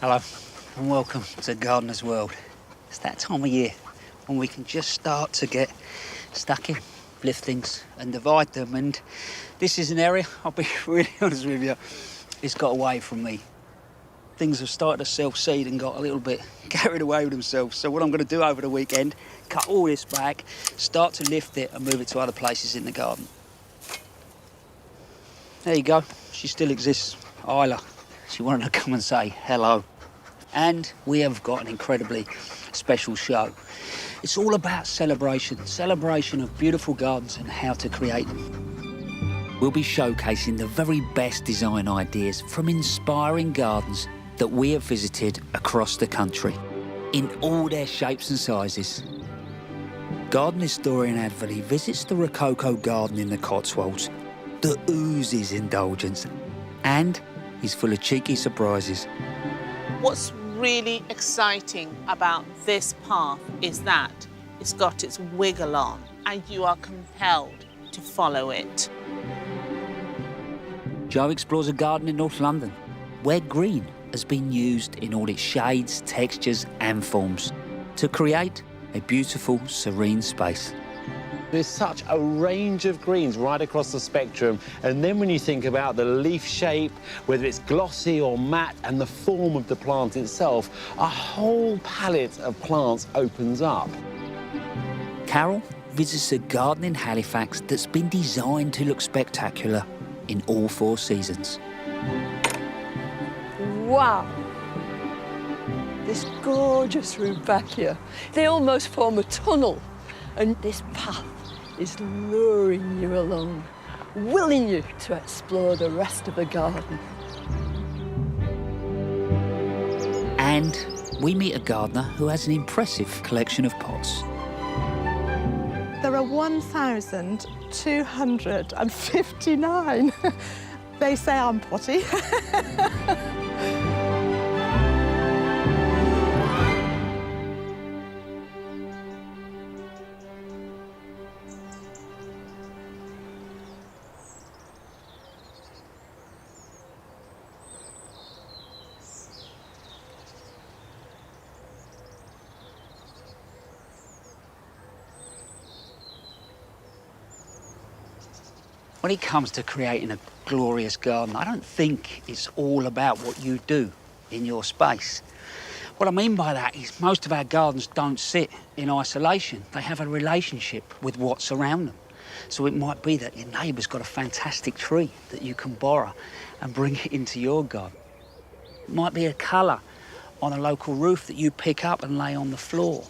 Hello and welcome to Gardener's World. It's that time of year when we can just start to get stuck in, lift things and divide them, and this is an area, I'll be really honest with you, it's got away from me. Things have started to self-seed and got a little bit carried away with themselves. So what I'm going to do over the weekend, cut all this back, start to lift it and move it to other places in the garden. There you go, she still exists, Isla. She wanted to come and say hello. And we have got an incredibly special show. It's all about celebration of beautiful gardens and how to create them. We'll be showcasing the very best design ideas from inspiring gardens that we have visited across the country, in all their shapes and sizes. Garden historian Adderley visits the Rococo garden in the Cotswolds that oozes indulgence, and he's full of cheeky surprises. What's really exciting about this path is that it's got its wiggle on and you are compelled to follow it. Joe explores a garden in North London where green has been used in all its shades, textures and forms to create a beautiful, serene space. There's such a range of greens right across the spectrum, and then when you think about the leaf shape, whether it's glossy or matte, and the form of the plant itself, a whole palette of plants opens up. Carol visits a garden in Halifax that's been designed to look spectacular in all 4 seasons. Wow! This gorgeous room back here, they almost form a tunnel, and this path is luring you along, willing you to explore the rest of the garden. And we meet a gardener who has an impressive collection of pots. There are 1,259. They say I'm potty. When it comes to creating a glorious garden, I don't think it's all about what you do in your space. What I mean by that is most of our gardens don't sit in isolation. They have a relationship with what's around them. So it might be that your neighbour's got a fantastic tree that you can borrow and bring it into your garden. It might be a colour on a local roof that you pick up and lay on the floor.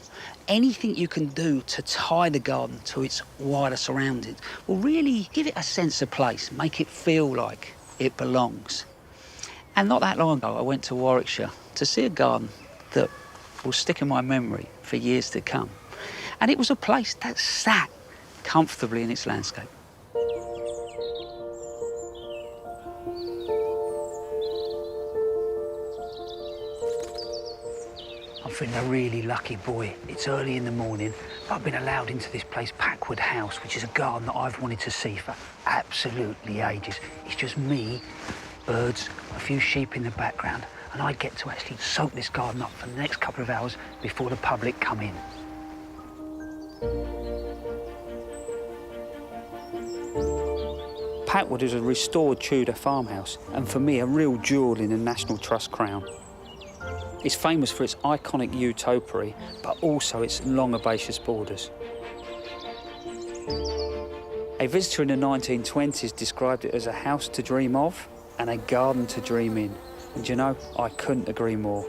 Anything you can do to tie the garden to its wider surroundings will really give it a sense of place, make it feel like it belongs. And not that long ago, I went to Warwickshire to see a garden that will stick in my memory for years to come. And it was a place that sat comfortably in its landscape. I'm feeling a really lucky boy. It's early in the morning, but I've been allowed into this place, Packwood House, which is a garden that I've wanted to see for absolutely ages. It's just me, birds, a few sheep in the background, and I get to actually soak this garden up for the next couple of hours before the public come in. Packwood is a restored Tudor farmhouse, and for me, a real jewel in the National Trust crown. It's famous for its iconic yew topiary, but also its long herbaceous borders. A visitor in the 1920s described it as a house to dream of and a garden to dream in. And you know, I couldn't agree more.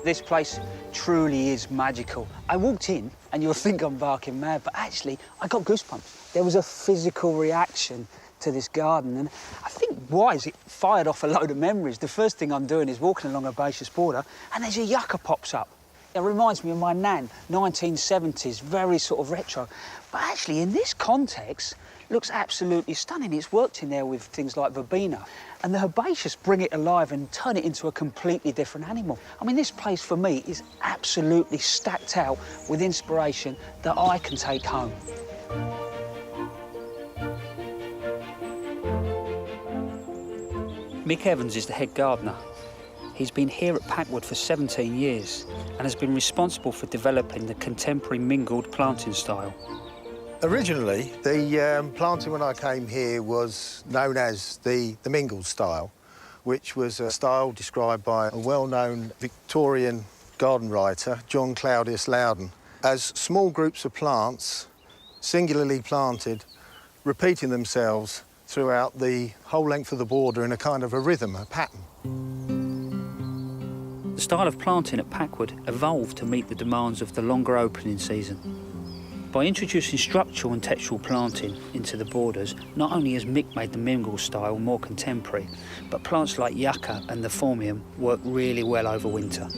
This place truly is magical. I walked in and you'll think I'm barking mad, but actually I got goosebumps. There was a physical reaction to this garden, and I think wise it fired off a load of memories. The first thing I'm doing is walking along a herbaceous border and there's a yucca pops up. It reminds me of my nan, 1970s, very sort of retro. But actually in this context, looks absolutely stunning. It's worked in there with things like verbena, and the herbaceous bring it alive and turn it into a completely different animal. I mean, this place for me is absolutely stacked out with inspiration that I can take home. Mick Evans is the head gardener. He's been here at Packwood for 17 years and has been responsible for developing the contemporary mingled planting style. Originally, the planting when I came here was known as the mingled style, which was a style described by a well-known Victorian garden writer, John Claudius Loudon, as small groups of plants, singularly planted, repeating themselves throughout the whole length of the border in a kind of a rhythm, a pattern. The style of planting at Packwood evolved to meet the demands of the longer opening season. By introducing structural and textural planting into the borders, not only has Mick made the mingle style more contemporary, but plants like yucca and the phormium work really well over winter.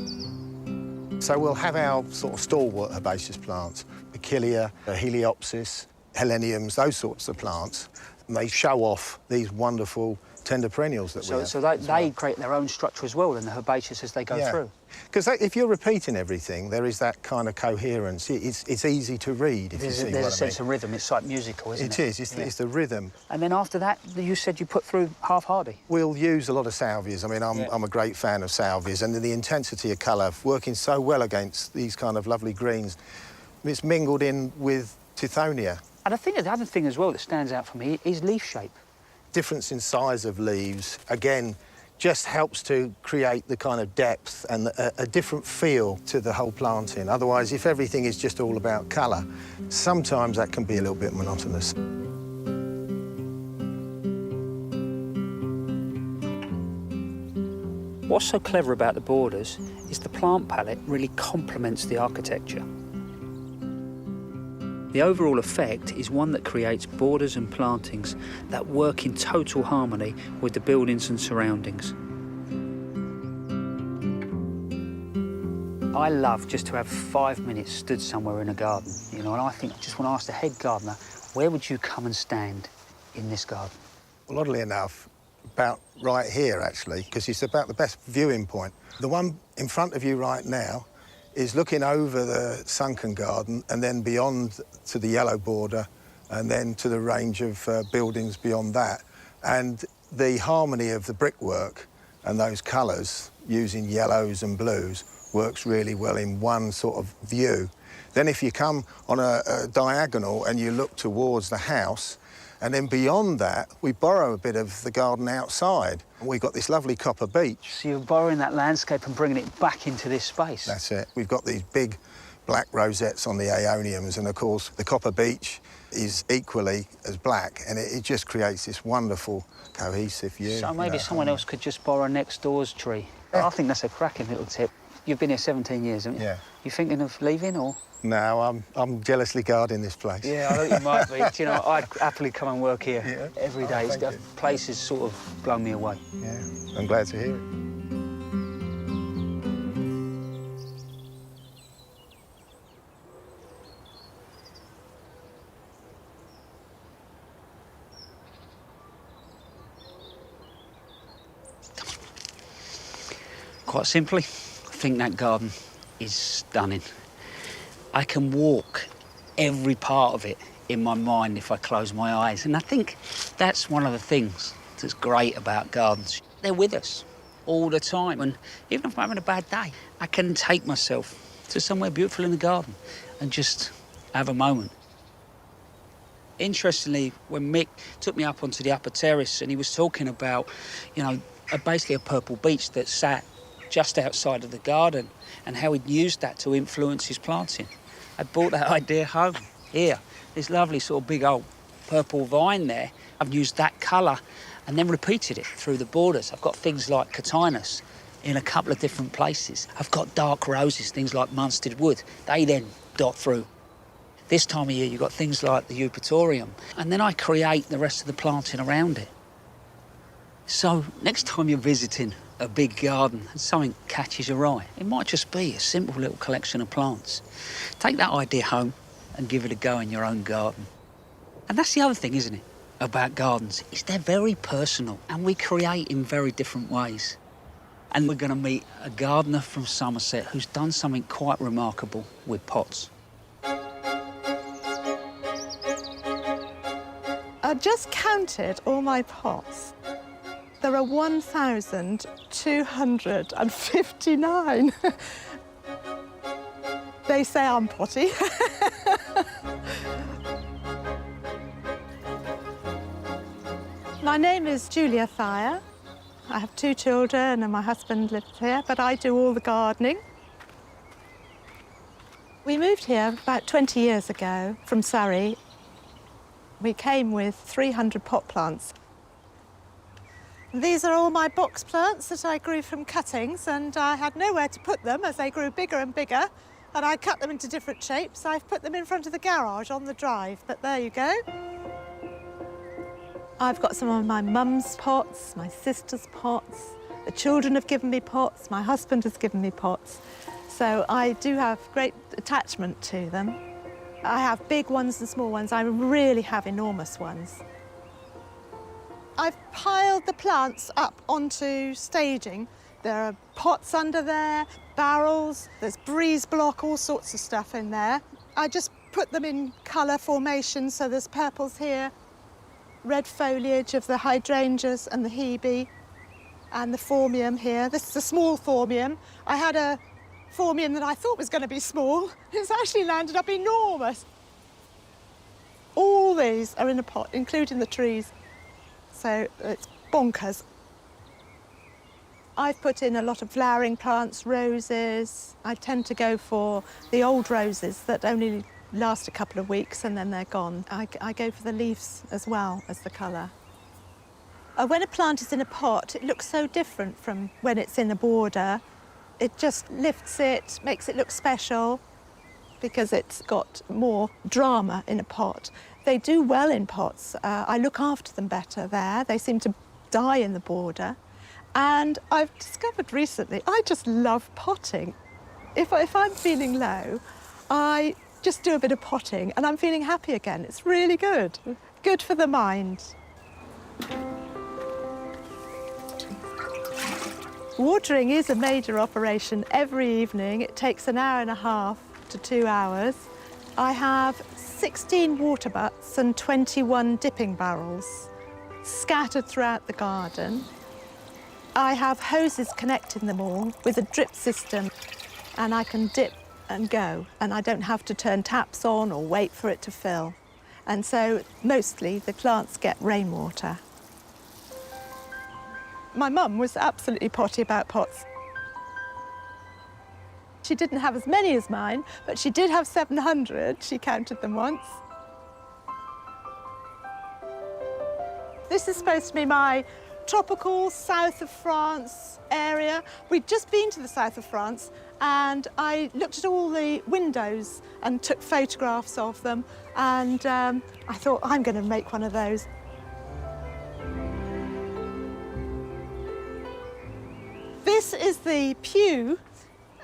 So we'll have our sort of stalwart herbaceous plants, Achillea, Heliopsis, Heleniums, those sorts of plants. And they show off these wonderful tender perennials that we have. So they create their own structure as well, and the herbaceous as they go through. Because if you're repeating everything, there is that kind of coherence. It's easy to read, if you see what I mean. There's a sense of rhythm. It's like musical, isn't it? It is. It's the rhythm. And then after that, you said you put through half-hardy. We'll use a lot of salvias. I mean, I'm a great fan of salvias, and the intensity of colour, working so well against these kind of lovely greens. It's mingled in with Tithonia. And I think the other thing as well that stands out for me is leaf shape. Difference in size of leaves, again, just helps to create the kind of depth and a different feel to the whole planting. Otherwise, if everything is just all about colour, sometimes that can be a little bit monotonous. What's so clever about the borders is the plant palette really complements the architecture. The overall effect is one that creates borders and plantings that work in total harmony with the buildings and surroundings. I love just to have 5 minutes stood somewhere in a garden, you know, and I think I just want to ask the head gardener, where would you come and stand in this garden? Well, oddly enough, about right here, actually, because it's about the best viewing point. The one in front of you right now is looking over the sunken garden and then beyond to the yellow border and then to the range of buildings beyond that. And the harmony of the brickwork and those colours, using yellows and blues, works really well in one sort of view. Then if you come on a diagonal and you look towards the house, and then beyond that, we borrow a bit of the garden outside. We've got this lovely copper beech. So you're borrowing that landscape and bringing it back into this space? That's it. We've got these big black rosettes on the aeoniums, and of course, the copper beech is equally as black, and it just creates this wonderful, cohesive view. So maybe someone else could just borrow next door's tree. Yeah. I think that's a cracking little tip. You've been here 17 years, haven't you? Yeah. You thinking of leaving, or...? No, I'm jealously guarding this place. Yeah, I thought you might be. Do you know, I'd happily come and work here every day. The place has sort of blown me away. Yeah, I'm glad to hear it. Quite simply, I think that garden is stunning. I can walk every part of it in my mind if I close my eyes. And I think that's one of the things that's great about gardens. They're with us all the time. And even if I'm having a bad day, I can take myself to somewhere beautiful in the garden and just have a moment. Interestingly, when Mick took me up onto the upper terrace and he was talking about, you know, basically a purple beech that sat just outside of the garden and how he'd used that to influence his planting. I brought that idea home. Here, this lovely sort of big old purple vine there. I've used that colour and then repeated it through the borders. I've got things like Cotinus in a couple of different places. I've got dark roses, things like Munstead Wood. They then dot through. This time of year, you've got things like the Eupatorium. And then I create the rest of the planting around it. So next time you're visiting a big garden and something catches your eye, it might just be a simple little collection of plants. Take that idea home and give it a go in your own garden. And that's the other thing, isn't it, about gardens, is they're very personal and we create in very different ways. And we're going to meet a gardener from Somerset who's done something quite remarkable with pots. I just counted all my pots. There are 1,259. They say I'm potty. My name is Julia Thayer. I have 2 children and my husband lives here, but I do all the gardening. We moved here about 20 years ago from Surrey. We came with 300 pot plants. These are all my box plants that I grew from cuttings, and I had nowhere to put them as they grew bigger and bigger, and I cut them into different shapes. I've put them in front of the garage on the drive, but there you go. I've got some of my mum's pots, my sister's pots. The children have given me pots, my husband has given me pots. So I do have great attachment to them. I have big ones and small ones. I really have enormous ones. I've piled the plants up onto staging. There are pots under there, barrels, there's breeze block, all sorts of stuff in there. I just put them in colour formation, so there's purples here, red foliage of the hydrangeas and the hebe, and the phormium here. This is a small phormium. I had a phormium that I thought was going to be small. It's actually landed up enormous. All these are in a pot, including the trees. So it's bonkers. I've put in a lot of flowering plants, roses. I tend to go for the old roses that only last a couple of weeks and then they're gone. I go for the leaves as well as the colour. When a plant is in a pot, it looks so different from when it's in a border. It just lifts it, makes it look special because it's got more drama in a pot. They do well in pots. I look after them better there. They seem to die in the border. And I've discovered recently, I just love potting. If I'm feeling low, I just do a bit of potting and I'm feeling happy again. It's really good. Good for the mind. Watering is a major operation every evening. It takes an hour and a half to 2 hours. I have 16 water butts and 21 dipping barrels scattered throughout the garden. I have hoses connecting them all with a drip system, and I can dip and go, and I don't have to turn taps on or wait for it to fill. And so mostly the plants get rainwater. My mum was absolutely potty about pots. She didn't have as many as mine, but she did have 700. She counted them once. This is supposed to be my tropical south of France area. We'd just been to the south of France and I looked at all the windows and took photographs of them, and I thought, I'm going to make one of those. This is the pew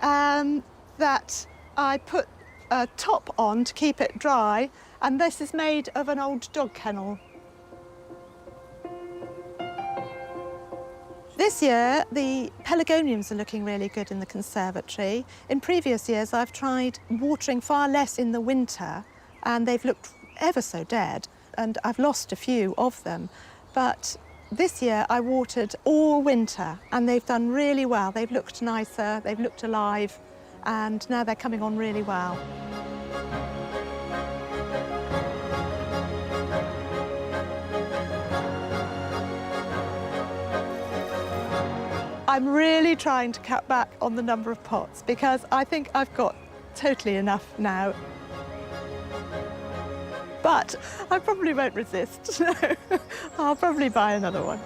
that I put a top on to keep it dry, and this is made of an old dog kennel. This year, the pelargoniums are looking really good in the conservatory. In previous years, I've tried watering far less in the winter, and they've looked ever so dead, and I've lost a few of them. But this year, I watered all winter, and they've done really well. They've looked nicer, they've looked alive, and now they're coming on really well. I'm really trying to cut back on the number of pots because I think I've got totally enough now. But I probably won't resist. No, I'll probably buy another one.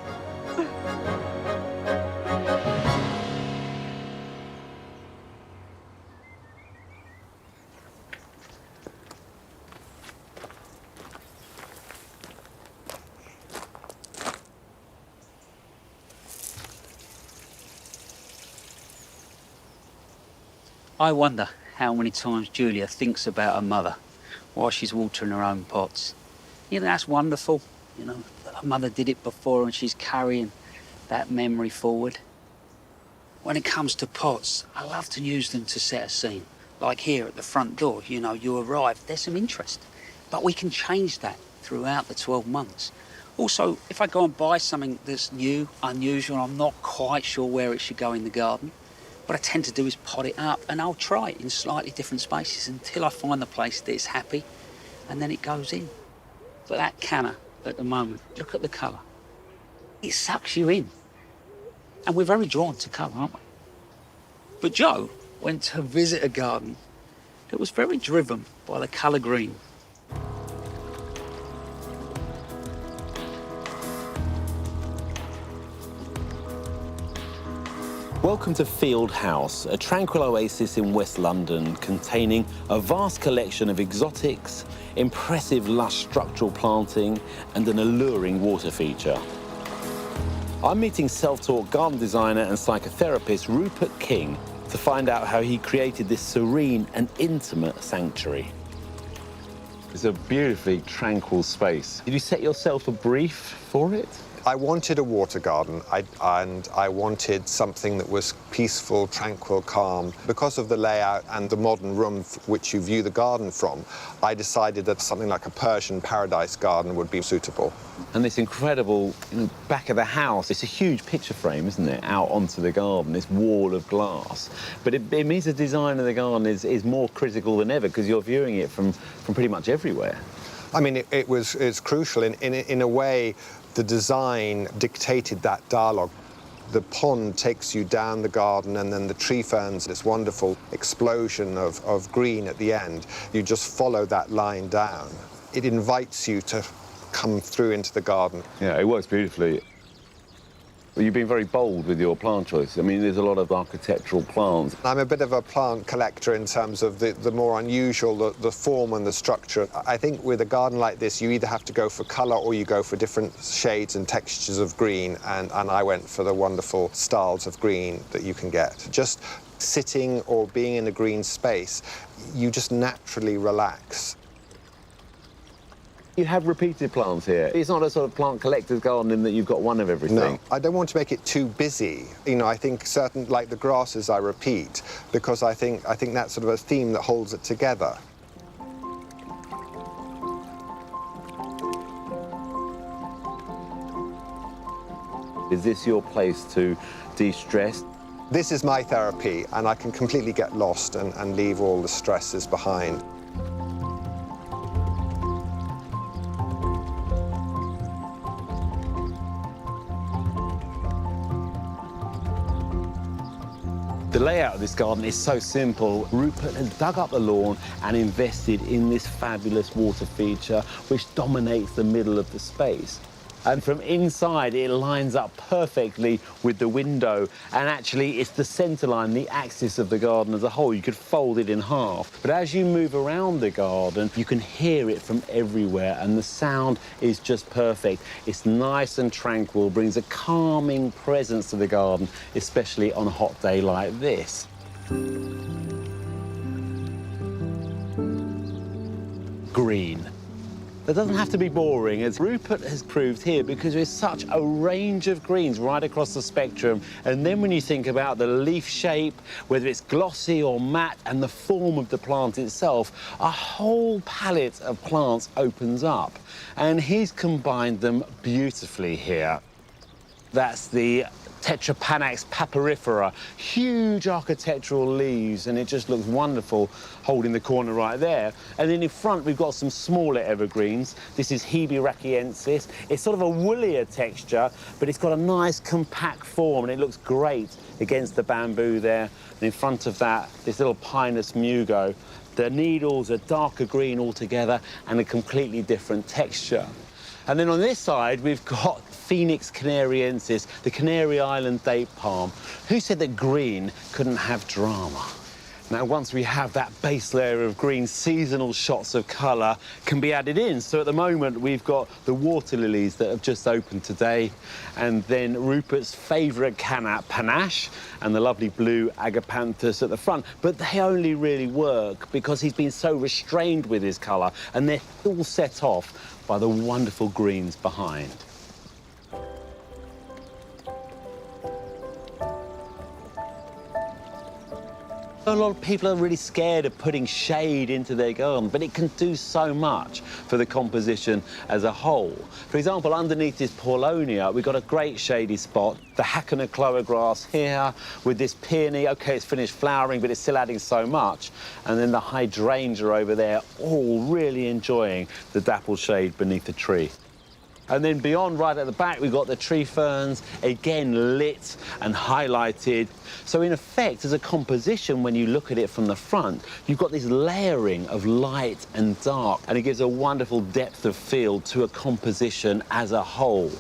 I wonder how many times Julia thinks about her mother while she's watering her own pots. You know, that's wonderful. You know, her mother did it before and she's carrying that memory forward. When it comes to pots, I love to use them to set a scene. Like here at the front door, you know, you arrive, there's some interest. But we can change that throughout the 12 months. Also, if I go and buy something that's new, unusual, and I'm not quite sure where it should go in the garden, what I tend to do is pot it up, and I'll try it in slightly different spaces until I find the place that it's happy, and then it goes in. But that canna at the moment, look at the colour. It sucks you in. And we're very drawn to colour, aren't we? But Joe went to visit a garden that was very driven by the colour green. Welcome to Field House, a tranquil oasis in West London containing a vast collection of exotics, impressive lush structural planting and an alluring water feature. I'm meeting self-taught garden designer and psychotherapist Rupert King to find out how he created this serene and intimate sanctuary. It's a beautifully tranquil space. Did you set yourself a brief for it? I wanted a water garden, and I wanted something that was peaceful, tranquil, calm. Because of the layout and the modern room which you view the garden from, I decided that something like a Persian paradise garden would be suitable. And this incredible back of the house, it's a huge picture frame, isn't it, out onto the garden, this wall of glass. But it means the design of the garden is more critical than ever because you're viewing it from pretty much everywhere. I mean, it's crucial. In a way, the design dictated that dialogue. The pond takes you down the garden, and then the tree ferns, this wonderful explosion of green at the end. You just follow that line down. It invites you to come through into the garden. Yeah, it works beautifully. Well, you've been very bold with your plant choice. I mean, there's a lot of architectural plants. I'm a bit of a plant collector in terms of the more unusual, the form and the structure. I think with a garden like this, you either have to go for colour or you go for different shades and textures of green, and I went for the wonderful styles of green that you can get. Just sitting or being in a green space, you just naturally relax. You have repeated plants here. It's not a sort of plant collector's garden in that you've got one of everything. No, I don't want to make it too busy. You know, I think certain, like the grasses, I repeat, because I think that's sort of a theme that holds it together. Is this your place to de-stress? This is my therapy, and I can completely get lost and leave all the stresses behind. The layout of this garden is so simple. Rupert has dug up the lawn and invested in this fabulous water feature which dominates the middle of the space. And from inside, it lines up perfectly with the window. And actually, it's the centre line, the axis of the garden as a whole. You could fold it in half. But as you move around the garden, you can hear it from everywhere. And the sound is just perfect. It's nice and tranquil, brings a calming presence to the garden, especially on a hot day like this. Green. That doesn't have to be boring, as Rupert has proved here, because there's such a range of greens right across the spectrum. And then when you think about the leaf shape, whether it's glossy or matte, and the form of the plant itself, a whole palette of plants opens up. And he's combined them beautifully here. That's the Tetrapanax papyrifera, huge architectural leaves, and it just looks wonderful holding the corner right there. And then in front, we've got some smaller evergreens. This is Hebe rachiensis. It's sort of a woollier texture, but it's got a nice compact form, and it looks great against the bamboo there. And in front of that, this little Pinus mugo. The needles are darker green altogether and a completely different texture. And then on this side, we've got Phoenix canariensis, the Canary Island date palm. Who said that green couldn't have drama? Now, once we have that base layer of green, seasonal shots of colour can be added in. So at the moment, we've got the water lilies that have just opened today, and then Rupert's favourite canna, panache, and the lovely blue agapanthus at the front. But they only really work because he's been so restrained with his colour, and they're all set off by the wonderful greens behind. A lot of people are really scared of putting shade into their garden, but it can do so much for the composition as a whole. For example, underneath this Paulonia, we've got a great shady spot, the Hackana clover grass here, with this peony. OK, it's finished flowering, but it's still adding so much. And then the hydrangea over there, all really enjoying the dappled shade beneath the tree. And then beyond, right at the back, we've got the tree ferns, again lit and highlighted. So in effect, as a composition, when you look at it from the front, you've got this layering of light and dark, and it gives a wonderful depth of field to a composition as a whole.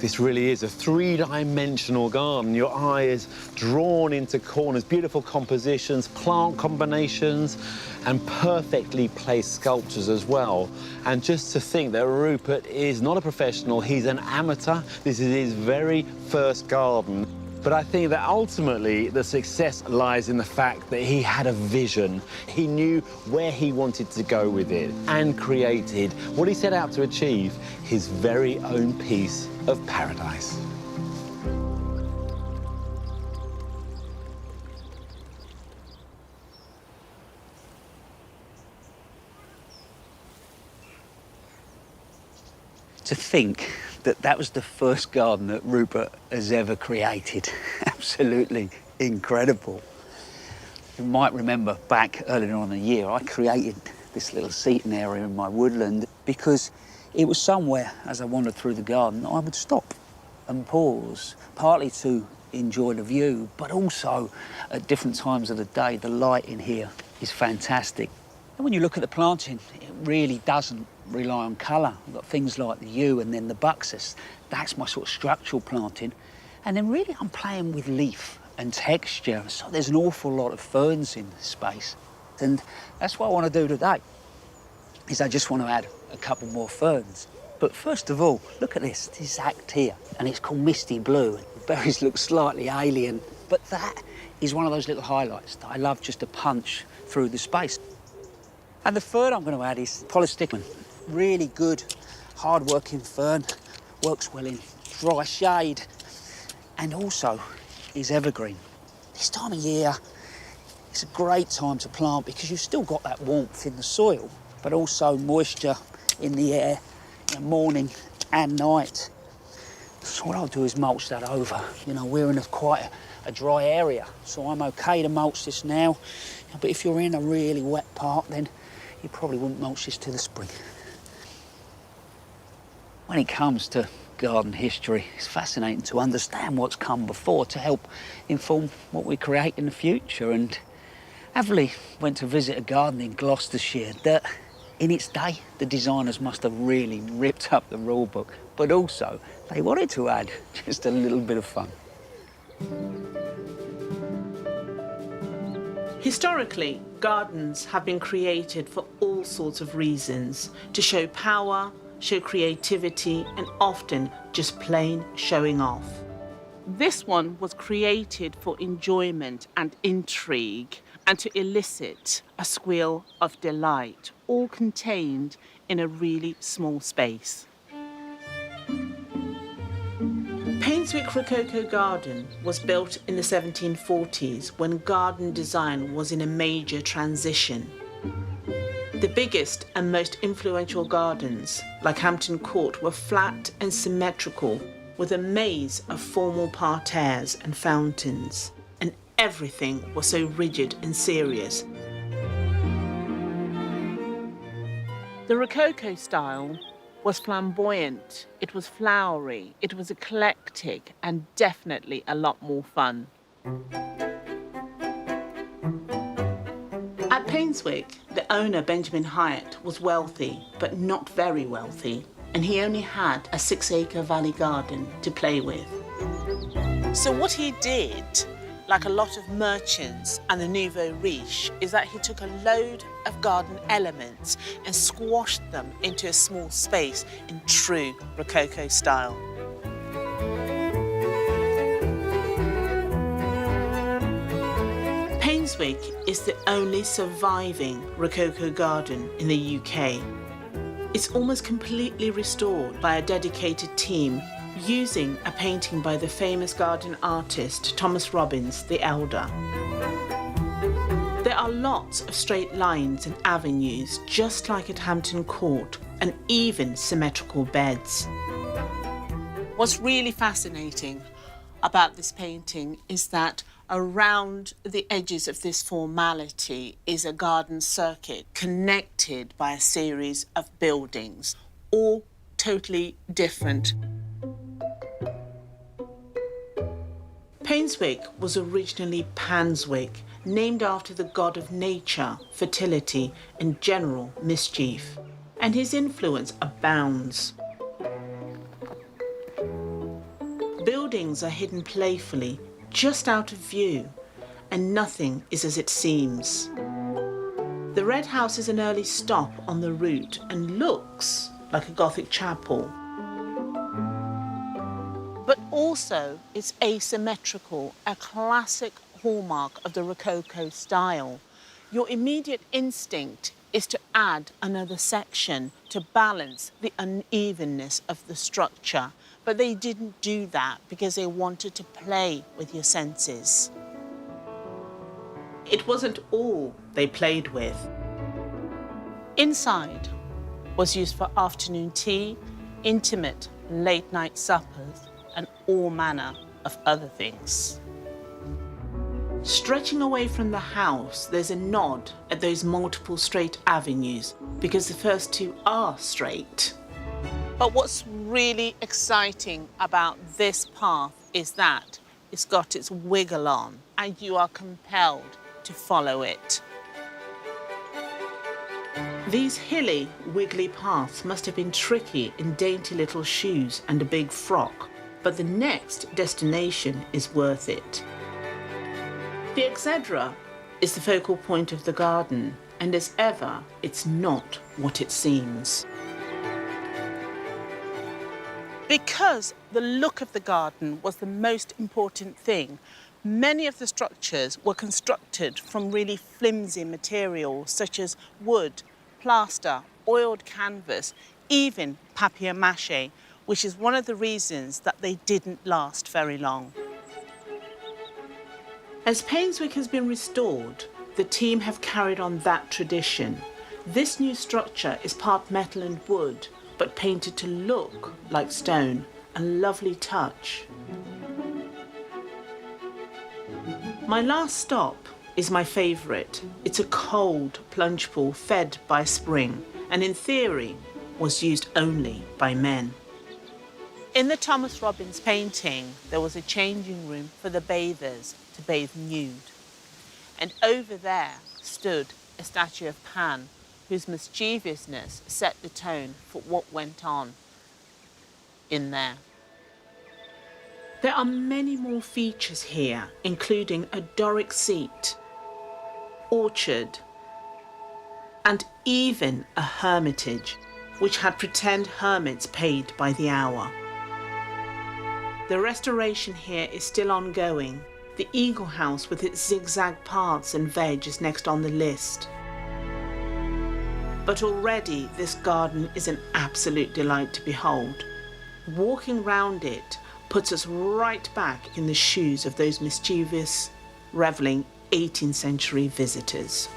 This really is a three-dimensional garden. Your eye is drawn into corners, beautiful compositions, plant combinations, and perfectly placed sculptures as well. And just to think that Rupert is not a professional, he's an amateur. This is his very first garden. But I think that ultimately the success lies in the fact that he had a vision. He knew where he wanted to go with it and created what he set out to achieve, his very own piece of paradise. To think that that was the first garden that Rupert has ever created. Absolutely incredible. You might remember back earlier on in the year, I created this little seating area in my woodland because it was somewhere, as I wandered through the garden, I would stop and pause, partly to enjoy the view, but also at different times of the day, the light in here is fantastic. And when you look at the planting, it really doesn't rely on colour. We've got things like the yew and then the buxus. That's my sort of structural planting. And then really I'm playing with leaf and texture. So there's an awful lot of ferns in this space. And that's what I want to do today, is I just want to add a couple more ferns. But first of all, look at this act here. And it's called Misty Blue. The berries look slightly alien, but that is one of those little highlights that I love just to punch through the space. And the fern I'm going to add is Polystigma. Really good, hard-working fern. Works well in dry shade and also is evergreen. This time of year, it's a great time to plant because you've still got that warmth in the soil, but also moisture in the air, morning and night. So what I'll do is mulch that over. You know, we're in quite a dry area, so I'm okay to mulch this now. But if you're in a really wet part, then you probably wouldn't mulch this till the spring. When it comes to garden history, it's fascinating to understand what's come before to help inform what we create in the future. And Avley went to visit a garden in Gloucestershire that, in its day, the designers must have really ripped up the rule book, but also they wanted to add just a little bit of fun. Historically, gardens have been created for all sorts of reasons, to show power, show creativity, and often just plain showing off. This one was created for enjoyment and intrigue and to elicit a squeal of delight, all contained in a really small space. Painswick Rococo Garden was built in the 1740s when garden design was in a major transition. The biggest and most influential gardens, like Hampton Court, were flat and symmetrical with a maze of formal parterres and fountains, and everything was so rigid and serious. The Rococo style was flamboyant, it was flowery, it was eclectic, and definitely a lot more fun. At Painswick, the owner, Benjamin Hyatt, was wealthy, but not very wealthy, and he only had a 6-acre valley garden to play with. So what he did, like a lot of merchants and the nouveau riche, is that he took a load of garden elements and squashed them into a small space in true Rococo style. Painswick is the only surviving Rococo garden in the UK. It's almost completely restored by a dedicated team using a painting by the famous garden artist Thomas Robbins the Elder. There are lots of straight lines and avenues, just like at Hampton Court, and even symmetrical beds. What's really fascinating about this painting is that around the edges of this formality is a garden circuit connected by a series of buildings, all totally different. Painswick was originally Panswick, named after the god of nature, fertility, and general mischief, and his influence abounds. Buildings are hidden playfully, just out of view, and nothing is as it seems. The Red House is an early stop on the route and looks like a Gothic chapel. But also it's asymmetrical, a classic hallmark of the Rococo style. Your immediate instinct is to add another section to balance the unevenness of the structure. But they didn't do that because they wanted to play with your senses. It wasn't all they played with. Inside was used for afternoon tea, intimate late-night suppers, and all manner of other things. Stretching away from the house, there's a nod at those multiple straight avenues because the first two are straight. But what's really exciting about this path is that it's got its wiggle on and you are compelled to follow it. These hilly, wiggly paths must have been tricky in dainty little shoes and a big frock, but the next destination is worth it. The Exedra is the focal point of the garden, and as ever, it's not what it seems. Because the look of the garden was the most important thing, many of the structures were constructed from really flimsy materials such as wood, plaster, oiled canvas, even papier-mâché, which is one of the reasons that they didn't last very long. As Painswick has been restored, the team have carried on that tradition. This new structure is part metal and wood, but painted to look like stone, a lovely touch. My last stop is my favourite. It's a cold plunge pool fed by spring, and in theory was used only by men. In the Thomas Robbins painting, there was a changing room for the bathers to bathe nude. And over there stood a statue of Pan, whose mischievousness set the tone for what went on in there. There are many more features here, including a Doric seat, orchard, and even a hermitage, which had pretend hermits paid by the hour. The restoration here is still ongoing. The Eagle House with its zigzag paths and veg is next on the list. But already this garden is an absolute delight to behold. Walking round it puts us right back in the shoes of those mischievous, revelling 18th century visitors.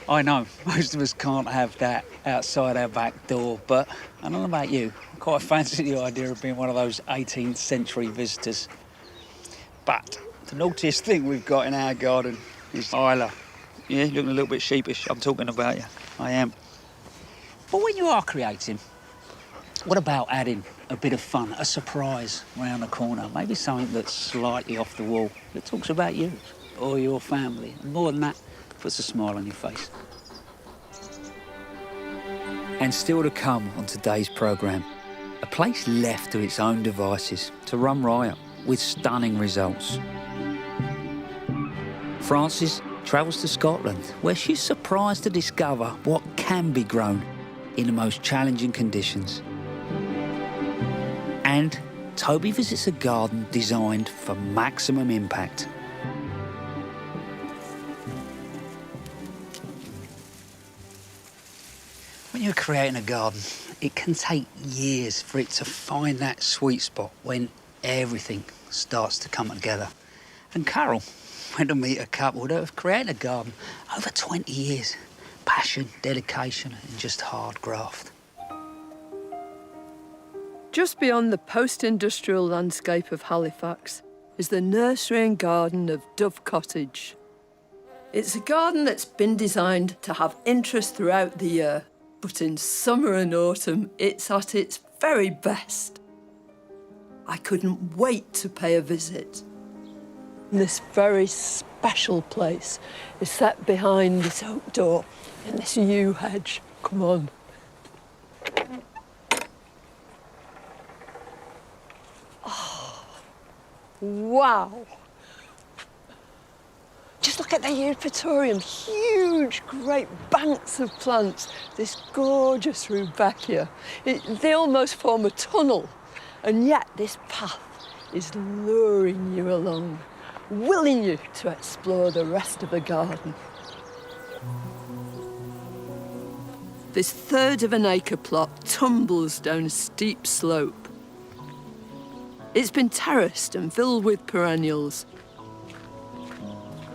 I know, most of us can't have that outside our back door, but I don't know about you, I quite fancy the idea of being one of those 18th century visitors. But the naughtiest thing we've got in our garden is Isla. Yeah, looking a little bit sheepish, I'm talking about you, I am. But when you are creating, what about adding a bit of fun, a surprise round the corner, maybe something that's slightly off the wall that talks about you or your family, and more than that, puts a smile on your face. And still to come on today's programme, a place left to its own devices to run riot with stunning results. Frances travels to Scotland, where she's surprised to discover what can be grown in the most challenging conditions. And Toby visits a garden designed for maximum impact. When you're creating a garden, it can take years for it to find that sweet spot when everything starts to come together. And Carol went to meet a couple that have created a garden over 20 years. Passion, dedication, and just hard graft. Just beyond the post-industrial landscape of Halifax is the nursery and garden of Dove Cottage. It's a garden that's been designed to have interest throughout the year, but in summer and autumn, it's at its very best. I couldn't wait to pay a visit. This very special place is set behind this oak door in this yew hedge. Come on. Oh, wow. Just look at the eupatorium, huge, great banks of plants, this gorgeous rudbeckia. They almost form a tunnel, and yet this path is luring you along, willing you to explore the rest of the garden. This third of an acre plot tumbles down a steep slope. It's been terraced and filled with perennials.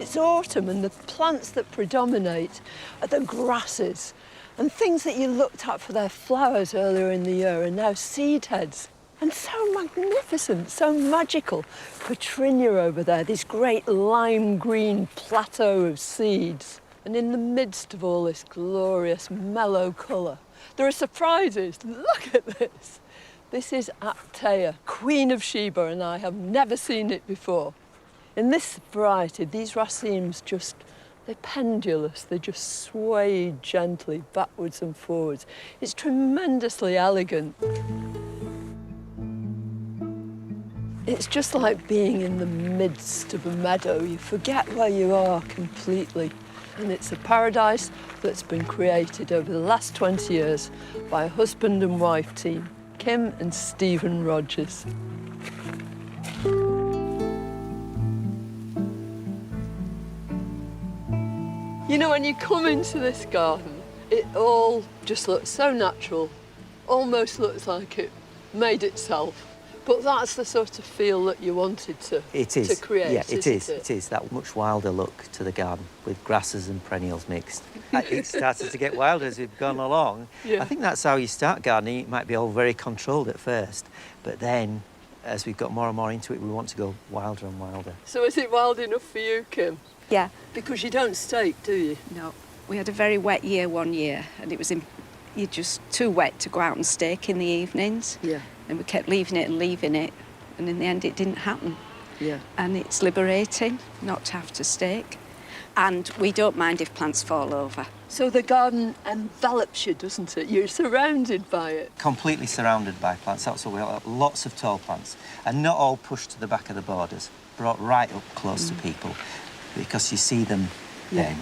It's autumn and the plants that predominate are the grasses and things that you looked at for their flowers earlier in the year are now seed heads. And so magnificent, so magical. Petrinia over there, this great lime green plateau of seeds. And in the midst of all this glorious mellow colour, there are surprises. Look at this. This is Aptea, Queen of Sheba, and I have never seen it before. In this variety, these racemes they're pendulous, they just sway gently backwards and forwards. It's tremendously elegant. It's just like being in the midst of a meadow. You forget where you are completely. And it's a paradise that's been created over the last 20 years by a husband and wife team, Kim and Stephen Rogers. You know, when you come into this garden, it all just looks so natural, almost looks like it made itself. But that's the sort of feel that you wanted to create, Yeah, it is. It? It is that much wilder look to the garden with grasses and perennials mixed. It started to get wilder as we've gone along. Yeah. I think that's how you start gardening. It might be all very controlled at first, but then as we've got more and more into it, we want to go wilder and wilder. So is it wild enough for you, Kim? Yeah. Because you don't stake, do you? No. We had a very wet year one year, and it was you're just too wet to go out and stake in the evenings. Yeah. And we kept leaving it, and in the end it didn't happen. Yeah. And it's liberating not to have to stake. And we don't mind if plants fall over. So the garden envelops you, doesn't it? You're surrounded by it. Completely surrounded by plants. That's what we have, lots of tall plants. And not all pushed to the back of the borders, brought right up close to people, because you see them then.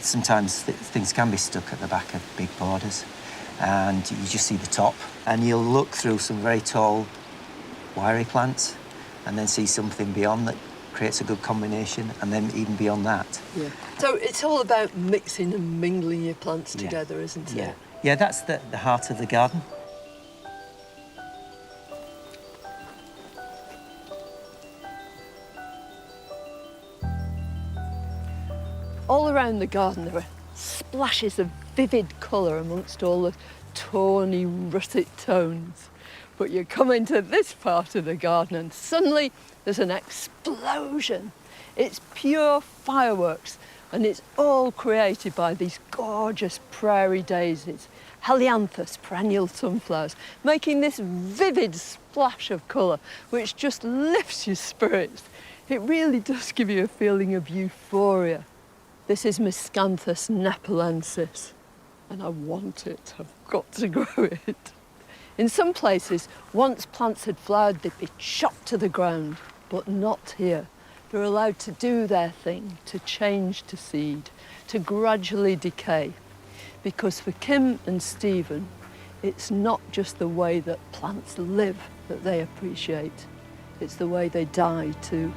Sometimes things can be stuck at the back of big borders, and you just see the top, and you'll look through some very tall, wiry plants, and then see something beyond that creates a good combination, and then even beyond that. Yeah. So it's all about mixing and mingling your plants together, isn't it? Yeah, that's the heart of the garden. All around the garden there are splashes of vivid colour amongst all the tawny, russet tones. But you come into this part of the garden and suddenly there's an explosion. It's pure fireworks, and it's all created by these gorgeous prairie daisies, helianthus perennial sunflowers, making this vivid splash of colour which just lifts your spirits. It really does give you a feeling of euphoria. This is Miscanthus nepalensis, and I want it. I've got to grow it. In some places, once plants had flowered, they'd be chopped to the ground, but not here. They're allowed to do their thing, to change to seed, to gradually decay. Because for Kim and Stephen, it's not just the way that plants live that they appreciate, it's the way they die too.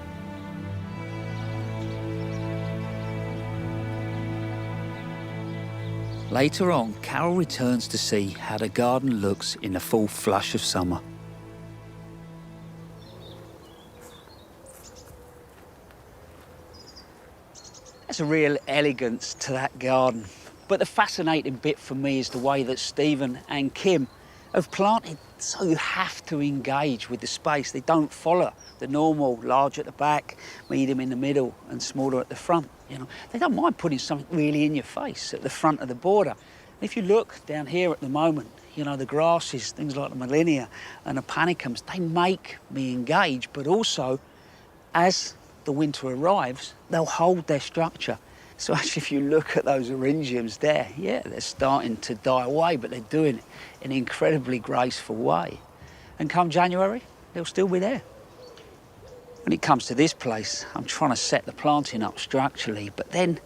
Later on, Carol returns to see how the garden looks in the full flush of summer. There's a real elegance to that garden. But the fascinating bit for me is the way that Stephen and Kim have planted so you have to engage with the space. They don't follow the normal large at the back, medium in the middle and smaller at the front. You know, they don't mind putting something really in your face at the front of the border. If you look down here at the moment, you know, the grasses, things like the Molinia and the panicums, they make me engage, but also as the winter arrives, they'll hold their structure. So actually, if you look at those orangiums there, yeah, they're starting to die away, but they're doing it in an incredibly graceful way. And come January, they'll still be there. When it comes to this place, I'm trying to set the planting up structurally, but then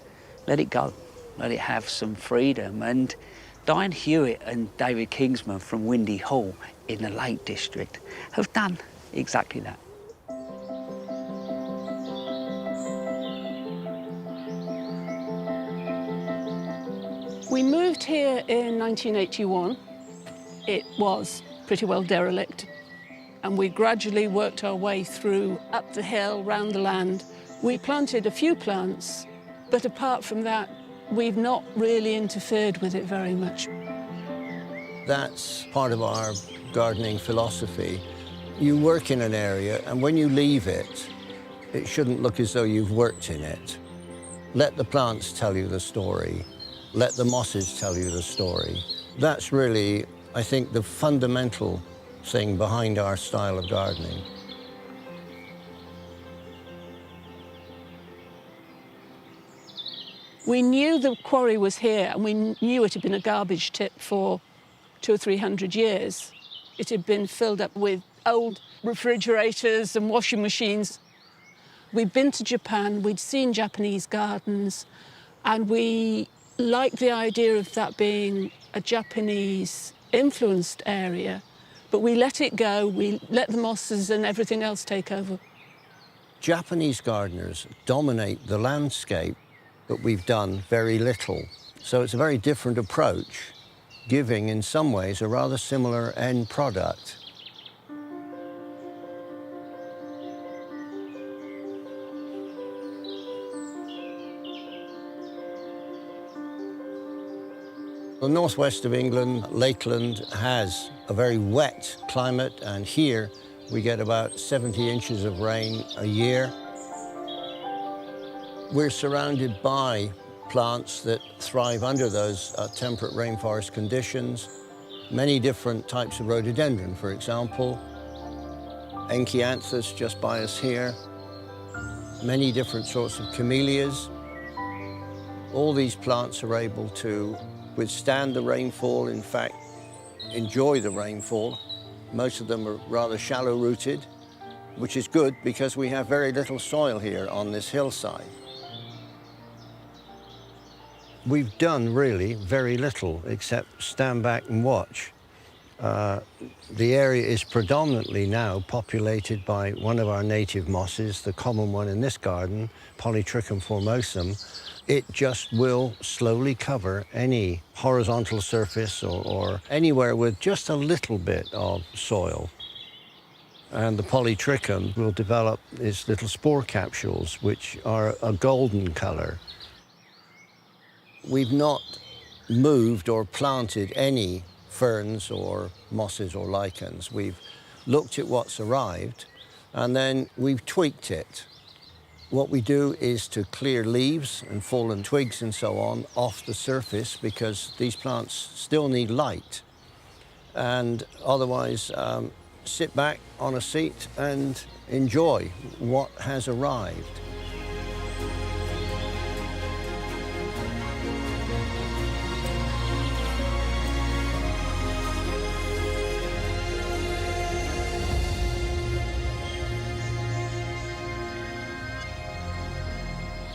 let it go, let it have some freedom. And Diane Hewitt and David Kingsman from Windy Hall in the Lake District have done exactly that. We moved here in 1981. It was pretty well derelict, and we gradually worked our way through, up the hill, round the land. We planted a few plants, but apart from that, we've not really interfered with it very much. That's part of our gardening philosophy. You work in an area, and when you leave it, it shouldn't look as though you've worked in it. Let the plants tell you the story. Let the mosses tell you the story. That's really, I think, the fundamental thing behind our style of gardening. We knew the quarry was here, and we knew it had been a garbage tip for 200 or 300 years. It had been filled up with old refrigerators and washing machines. We'd been to Japan, we'd seen Japanese gardens, and we liked the idea of that being a Japanese-influenced area, but we let it go, we let the mosses and everything else take over. Japanese gardeners dominate the landscape, but we've done very little. So it's a very different approach, giving, in some ways, a rather similar end product. The northwest of England, Lakeland, has a very wet climate, and here we get about 70 inches of rain a year. We're surrounded by plants that thrive under those temperate rainforest conditions. Many different types of rhododendron, for example. Enkianthus just by us here. Many different sorts of camellias. All these plants are able to withstand the rainfall, in fact, enjoy the rainfall. Most of them are rather shallow-rooted, which is good because we have very little soil here on this hillside. We've done really very little except stand back and watch. The area is predominantly now populated by one of our native mosses, the common one in this garden, Polytrichum formosum. It just will slowly cover any horizontal surface or anywhere with just a little bit of soil. And the Polytrichum will develop its little spore capsules, which are a golden color. We've not moved or planted any ferns or mosses or lichens. We've looked at what's arrived, and then we've tweaked it. What we do is to clear leaves and fallen twigs and so on off the surface, because these plants still need light. And otherwise, sit back on a seat and enjoy what has arrived.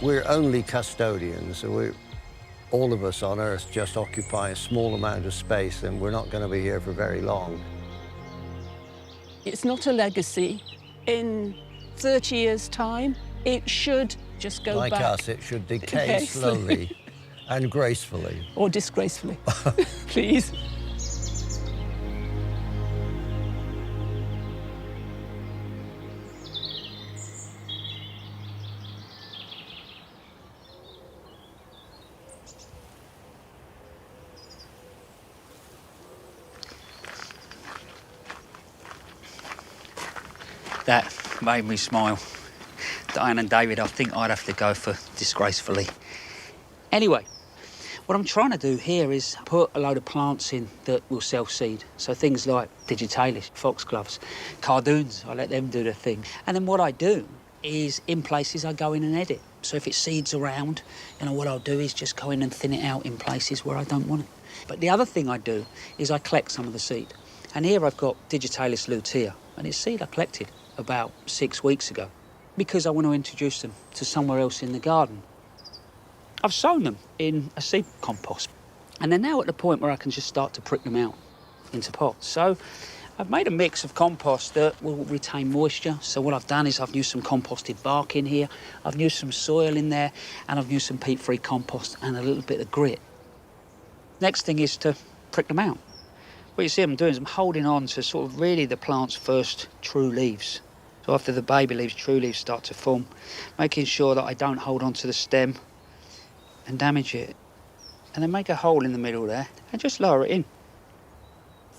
We're only custodians. So all of us on Earth just occupy a small amount of space, and we're not going to be here for very long. It's not a legacy. In 30 years' time, it should just go like back. Like us, it should decay slowly and gracefully. Or disgracefully, please. That made me smile. Diane and David, I think I'd have to go for disgracefully. Anyway, what I'm trying to do here is put a load of plants in that will self-seed. So things like digitalis, foxgloves, cardoons, I let them do their thing. And then what I do is, in places, I go in and edit. So if it seeds around, what I'll do is just go in and thin it out in places where I don't want it. But the other thing I do is I collect some of the seed. And here I've got digitalis lutea, and it's seed I collected about 6 weeks ago because I want to introduce them to somewhere else in the garden. I've sown them in a seed compost, and they're now at the point where I can just start to prick them out into pots. So I've made a mix of compost that will retain moisture. So what I've done is I've used some composted bark in here, I've used some soil in there, and I've used some peat-free compost and a little bit of grit. Next thing is to prick them out. What you see I'm doing is I'm holding on to sort of really the plant's first true leaves. So after the baby leaves, true leaves start to form, making sure that I don't hold on to the stem and damage it. And then make a hole in the middle there and just lower it in.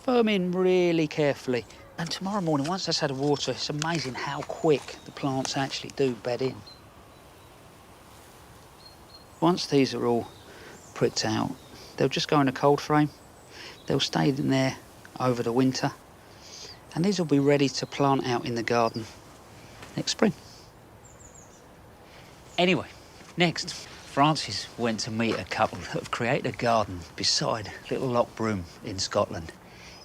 Firm in really carefully. And tomorrow morning, once that's had a water, it's amazing how quick the plants actually do bed in. Once these are all pricked out, they'll just go in a cold frame. They'll stay in there over the winter, and these will be ready to plant out in the garden next spring. Anyway, next, Francis went to meet a couple that have created a garden beside Little Loch Broom in Scotland,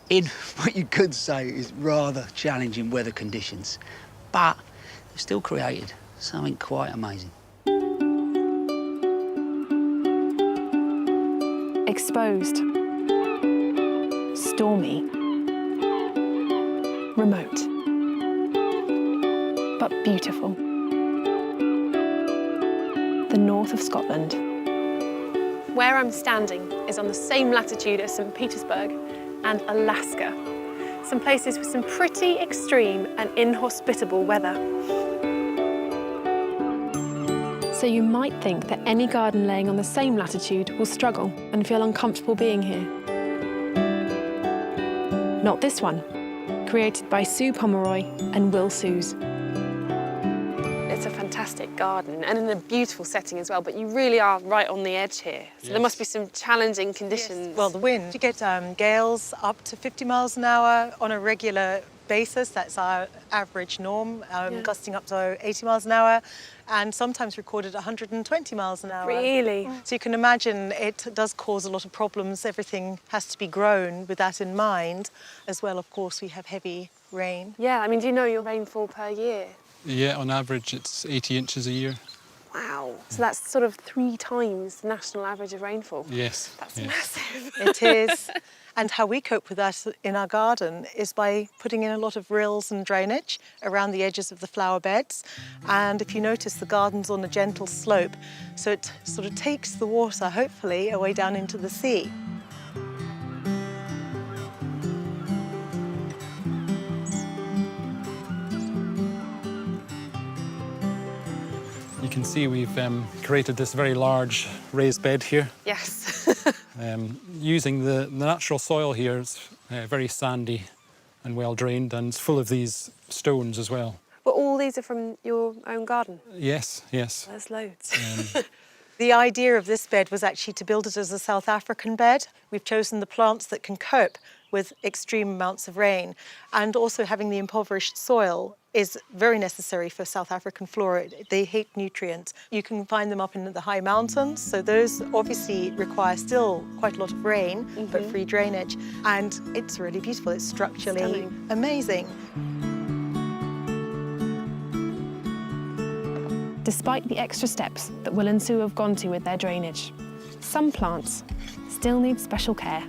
in what you could say is rather challenging weather conditions, but they've still created something quite amazing. Exposed. Stormy, remote, but beautiful. The north of Scotland. Where I'm standing is on the same latitude as St. Petersburg and Alaska, some places with some pretty extreme and inhospitable weather. So you might think that any garden laying on the same latitude will struggle and feel uncomfortable being here. Not this one, created by Sue Pomeroy and Will Sues. It's a fantastic garden and in a beautiful setting as well, but you really are right on the edge here. So there must be some challenging conditions. Yes. Well, the wind, you get gales up to 50 miles an hour on a regular basis. That's our average norm, gusting up to 80 miles an hour, and sometimes recorded 120 miles an hour. Really? So you can imagine it does cause a lot of problems. Everything has to be grown with that in mind. As well, of course, we have heavy rain. Yeah, I mean, do you know your rainfall per year? Yeah, on average, it's 80 inches a year. Wow. So that's sort of 3 times the national average of rainfall. Yes. That's massive. It is. And how we cope with that in our garden is by putting in a lot of rills and drainage around the edges of the flower beds. And if you notice, the garden's on a gentle slope, so it sort of takes the water, hopefully, away down into the sea. You can see we've created this very large raised bed here. Yes. Using the natural soil here, it's very sandy and well drained, and it's full of these stones as well. Well, all these are from your own garden? Yes, yes. There's loads. The idea of this bed was actually to build it as a South African bed. We've chosen the plants that can cope with extreme amounts of rain, and also having the impoverished soil is very necessary for South African flora. They hate nutrients. You can find them up in the high mountains, so those obviously require still quite a lot of rain, but free drainage. And it's really beautiful. It's structurally amazing. Despite the extra steps that Will and Sue have gone to with their drainage. some plants still need special care.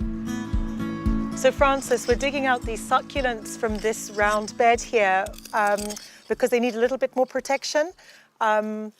So Francis, we're digging out these succulents from this round bed here because they need a little bit more protection in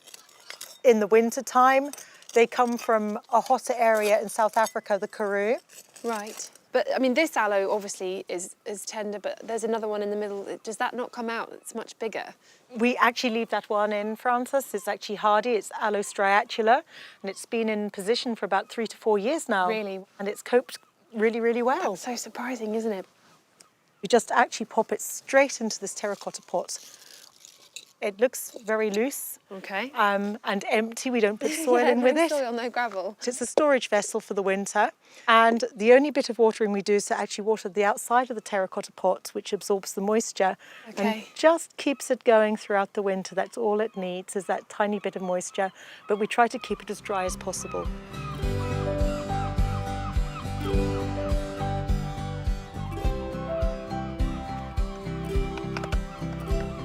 the winter time. They come from a hotter area in South Africa, the Karoo. Right. But, I mean, this aloe obviously is tender, but there's another one in the middle. Does that not come out? It's much bigger. We actually leave that one in, Francis. It's actually hardy. It's aloe striatula, and it's been in position for about 3 to 4 years now. Really? And it's coped really, really well. That's so surprising, isn't it? We just actually pop it straight into this terracotta pot. It looks very loose. Okay. And empty. We don't put soil in with it. No soil, no gravel. It's a storage vessel for the winter. And the only bit of watering we do is to actually water the outside of the terracotta pot, which absorbs the moisture and just keeps it going throughout the winter. That's all it needs, is that tiny bit of moisture. But we try to keep it as dry as possible.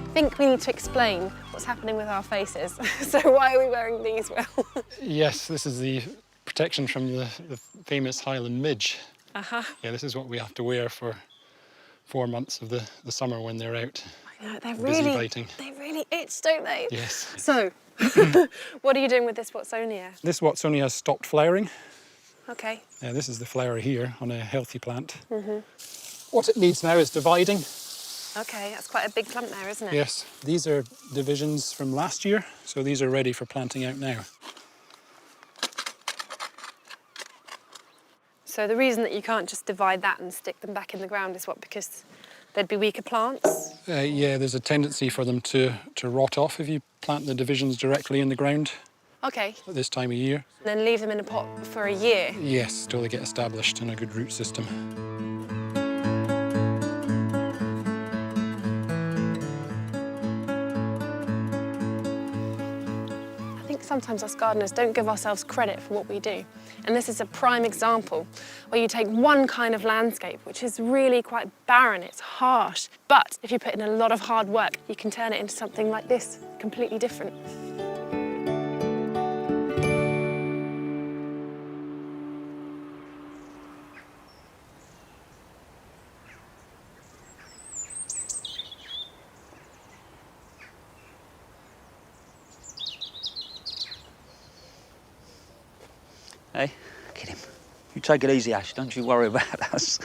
I think we need to explain what's happening with our faces. So why are we wearing these, Will? Yes, this is the protection from the famous Highland midge. Uh-huh. Yeah, this is what we have to wear for 4 months of the summer when they're out. I know, they're busy really, biting. they really itch, don't they? Yes. So, what are you doing with this Watsonia? This Watsonia has stopped flowering. Okay. This is the flower here on a healthy plant. Mm-hmm. What it needs now is dividing. Okay, that's quite a big plant there, isn't it? Yes, these are divisions from last year, so these are ready for planting out now. So the reason that you can't just divide that and stick them back in the ground is what? Because there'd be weaker plants? Yeah, there's a tendency for them to rot off if you plant the divisions directly in the ground Okay. at this time of year. And then leave them in a pot for a year? Yes, till they get established in a good root system. Sometimes us gardeners don't give ourselves credit for what we do. And this is a prime example where you take one kind of landscape, which is really quite barren, it's harsh. But if you put in a lot of hard work, you can turn it into something like this, completely different. Hey, get him. You take it easy, Ash. Don't you worry about us.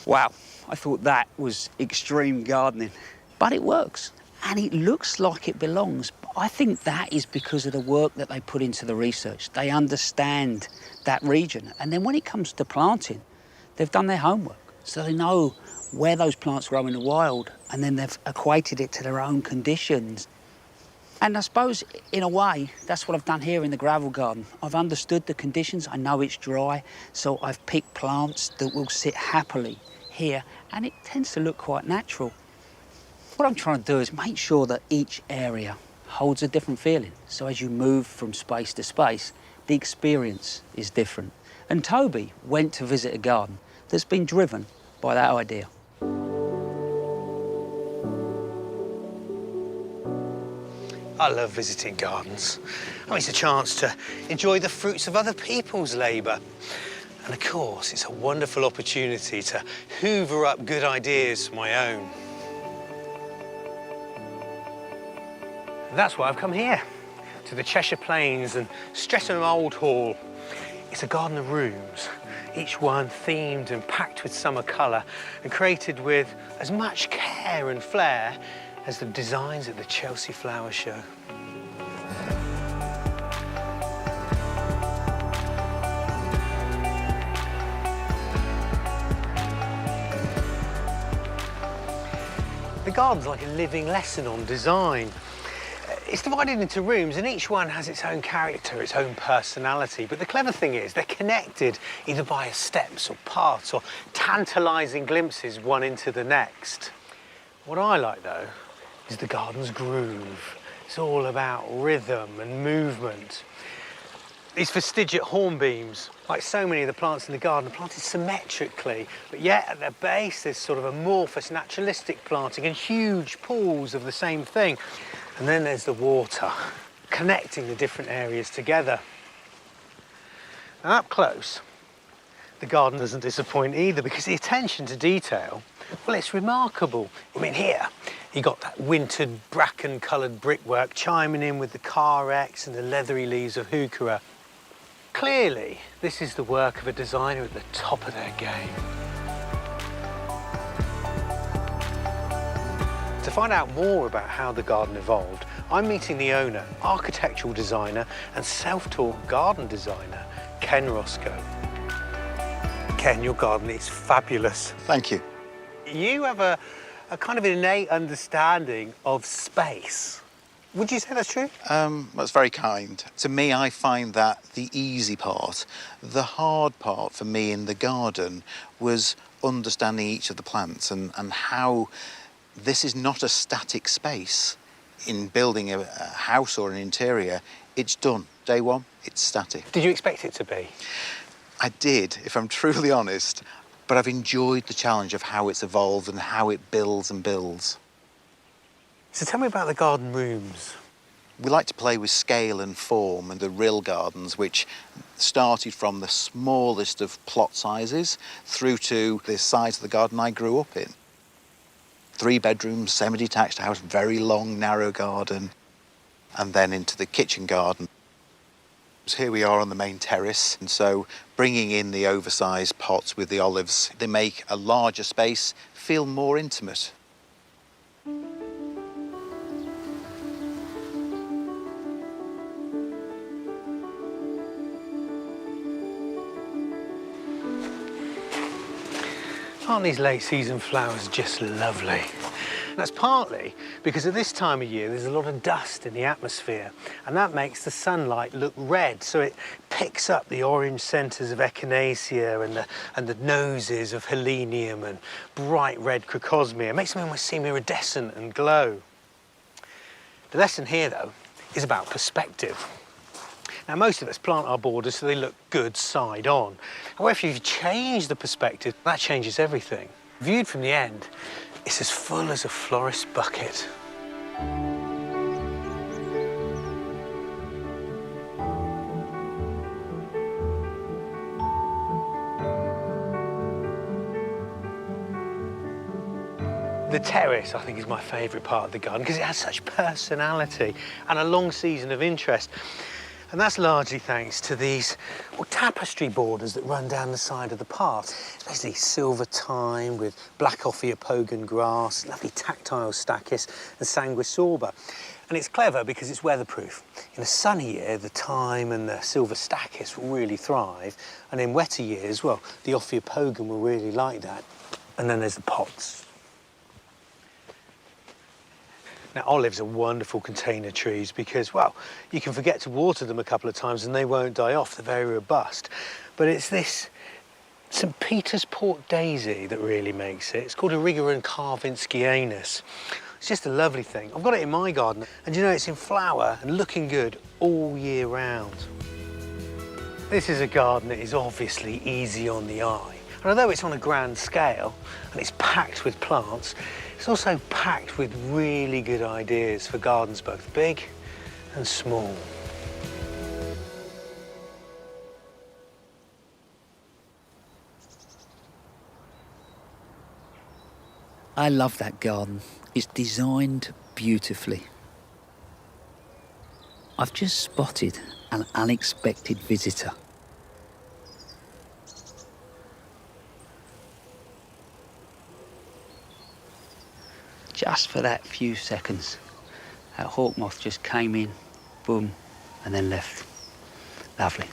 Wow, I thought that was extreme gardening. But it works. And it looks like it belongs. But I think that is because of the work that they put into the research. They understand that region. And then when it comes to planting, they've done their homework. So they know where those plants grow in the wild. And then they've equated it to their own conditions. And I suppose, in a way, that's what I've done here in the gravel garden. I've understood the conditions, I know it's dry, so I've picked plants that will sit happily here, and it tends to look quite natural. What I'm trying to do is make sure that each area holds a different feeling. So as you move from space to space, the experience is different. And Toby went to visit a garden that's been driven by that idea. I love visiting gardens. I mean, it's a chance to enjoy the fruits of other people's labour. And of course, it's a wonderful opportunity to hoover up good ideas for my own. And that's why I've come here, to the Cheshire Plains and Streatham Old Hall. It's a garden of rooms, each one themed and packed with summer colour and created with as much care and flair as the designs at the Chelsea Flower Show. The garden's like a living lesson on design. It's divided into rooms and each one has its own character, its own personality. But the clever thing is they're connected either by steps or paths or tantalising glimpses one into the next. What I like though is the garden's groove. It's all about rhythm and movement. These fastigiate hornbeams, like so many of the plants in the garden, are planted symmetrically, but yet at their base there's sort of amorphous naturalistic planting and huge pools of the same thing. And then there's the water, connecting the different areas together. And up close, the garden doesn't disappoint either, because the attention to detail, well, it's remarkable. I mean, here, you got that wintered bracken-coloured brickwork chiming in with the Carex and the leathery leaves of heuchera. Clearly, this is the work of a designer at the top of their game. To find out more about how the garden evolved, I'm meeting the owner, architectural designer and self-taught garden designer, Ken Roscoe. Ken, your garden is fabulous. Thank you. You have a kind of innate understanding of space. Would you say that's true? That's very kind. To me, I find that the easy part. The hard part for me in the garden was understanding each of the plants and how this is not a static space. In building a house or an interior, it's done. Day one, it's static. Did you expect it to be? I did, if I'm truly honest, but I've enjoyed the challenge of how it's evolved and how it builds and builds. So tell me about the garden rooms. We like to play with scale and form, and the rill gardens, which started from the smallest of plot sizes through to the size of the garden I grew up in. 3 bedrooms, semi-detached house, very long, narrow garden, and then into the kitchen garden. So here we are on the main terrace, and so bringing in the oversized pots with the olives, they make a larger space feel more intimate. Aren't these late season flowers just lovely? That's partly because at this time of year there's a lot of dust in the atmosphere, and that makes the sunlight look red, so it picks up the orange centres of echinacea and the noses of helenium and bright red crocosmia. It makes them almost seem iridescent and glow. The lesson here, though, is about perspective. Now, most of us plant our borders so they look good side on. However, if you change the perspective, that changes everything. Viewed from the end, it's as full as a florist's bucket. The terrace, I think, is my favourite part of the garden because it has such personality and a long season of interest. And that's largely thanks to these tapestry borders that run down the side of the path. It's basically silver thyme with black Ophiopogon grass, lovely tactile stachys and sanguisorba. And it's clever because it's weatherproof. In a sunny year, the thyme and the silver stachys will really thrive. And in wetter years, well, the Ophiopogon will really like that. And then there's the pots. Now, olives are wonderful container trees because, well, you can forget to water them a couple of times and they won't die off. They're very robust. But it's this St. Peter's Port daisy that really makes it. It's called Erigeron carvinskianus. It's just a lovely thing. I've got it in my garden, and you know, it's in flower and looking good all year round. This is a garden that is obviously easy on the eye. And although it's on a grand scale and it's packed with plants, it's also packed with really good ideas for gardens both big and small. I love that garden. It's designed beautifully. I've just spotted an unexpected visitor. Just for that few seconds, that hawk moth just came in, boom, and then left. Lovely.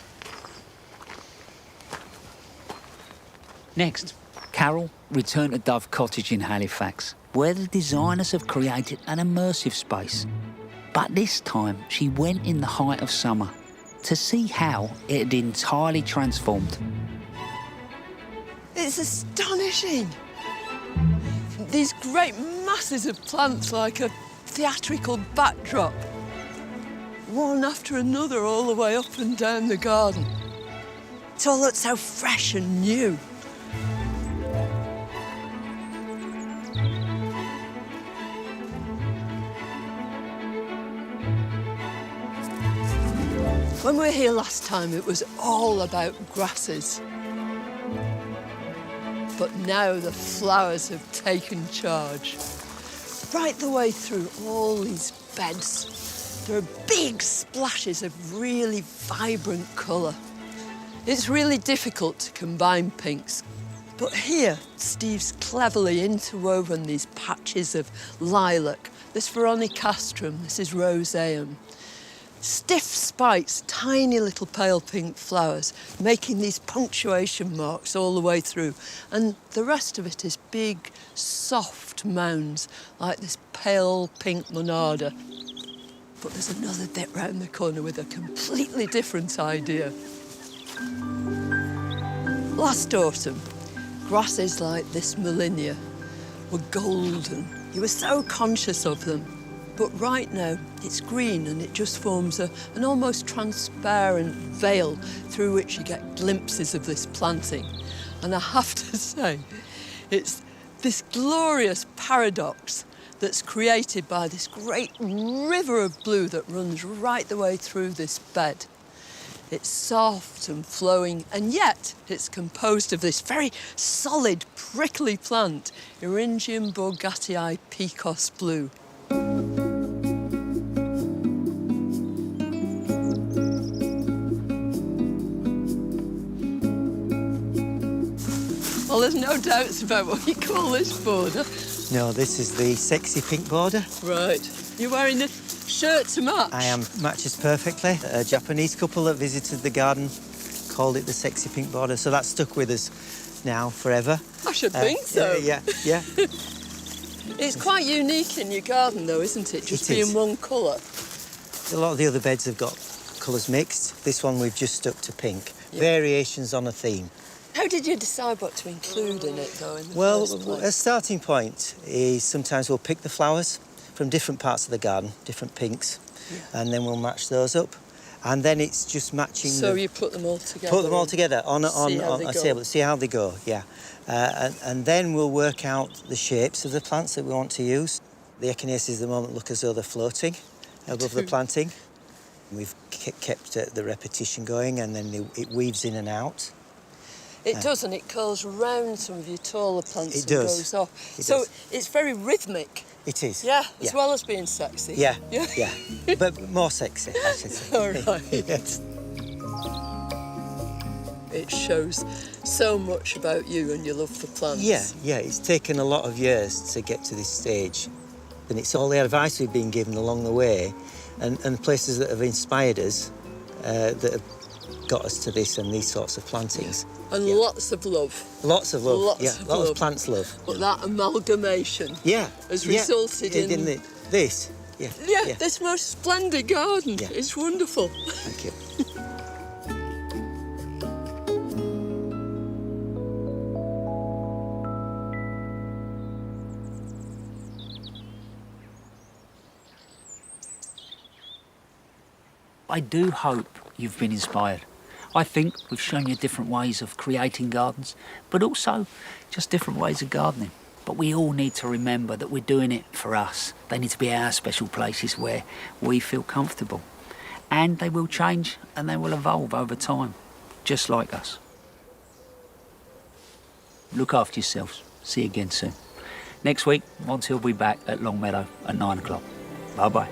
Next, Carol returned to Dove Cottage in Halifax, where the designers have created an immersive space. But this time, she went in the height of summer to see how it had entirely transformed. It's astonishing. These great masses of plants like a theatrical backdrop, one after another all the way up and down the garden. It all looks so fresh and new. When we were here last time, it was all about grasses. But now the flowers have taken charge. Right the way through all these beds, there are big splashes of really vibrant colour. It's really difficult to combine pinks. But here, Steve's cleverly interwoven these patches of lilac. This veronicastrum, this is roseum. Stiff spikes, tiny little pale pink flowers, making these punctuation marks all the way through. And the rest of it is big, soft mounds, like this pale pink monarda. But there's another bit round the corner with a completely different idea. Last autumn, grasses like this Molinia were golden. You were so conscious of them. But right now, it's green and it just forms an almost transparent veil through which you get glimpses of this planting. And I have to say, it's this glorious paradox that's created by this great river of blue that runs right the way through this bed. It's soft and flowing, and yet it's composed of this very solid, prickly plant, Eryngium borgatii picos blue. Well, there's no doubts about what you call this border. No, this is the sexy pink border. Right. You're wearing a shirt to match. I am. Matches perfectly. A Japanese couple that visited the garden called it the sexy pink border, so that's stuck with us now forever. I should think so. Yeah. It's quite unique in your garden, though, isn't it? Just being one colour. A lot of the other beds have got colours mixed. This one we've just stuck to pink. Yeah. Variations on a theme. How did you decide what to include in it, though, in the first place? A starting point is sometimes we'll pick the flowers from different parts of the garden, different pinks, and then we'll match those up. And then it's just matching. So you put them all together? Put them all together on a table, see how they go, yeah. And then we'll work out the shapes of the plants that we want to use. The echinaceas at the moment look as though they're floating above the planting. We've kept the repetition going, and then it weaves in and out. It does, and it curls round some of your taller plants and goes off. So it's very rhythmic. It is. Yeah, as well as being sexy. Yeah. But more sexy, I should say. All right. Yes. It shows so much about you and your love for plants. Yeah, it's taken a lot of years to get to this stage. And it's all the advice we've been given along the way and places that have inspired us that have got us to this and these sorts of plantings. And lots of love. Lots of love, lots of lots of plants love. But that amalgamation has resulted in this. Yeah, this most splendid garden. Yeah. It's wonderful. Thank you. I do hope you've been inspired. I think we've shown you different ways of creating gardens, but also just different ways of gardening. But we all need to remember that we're doing it for us. They need to be our special places where we feel comfortable. And they will change and they will evolve over time, just like us. Look after yourselves. See you again soon. Next week, Monty will be back at Longmeadow at 9 o'clock. Bye-bye.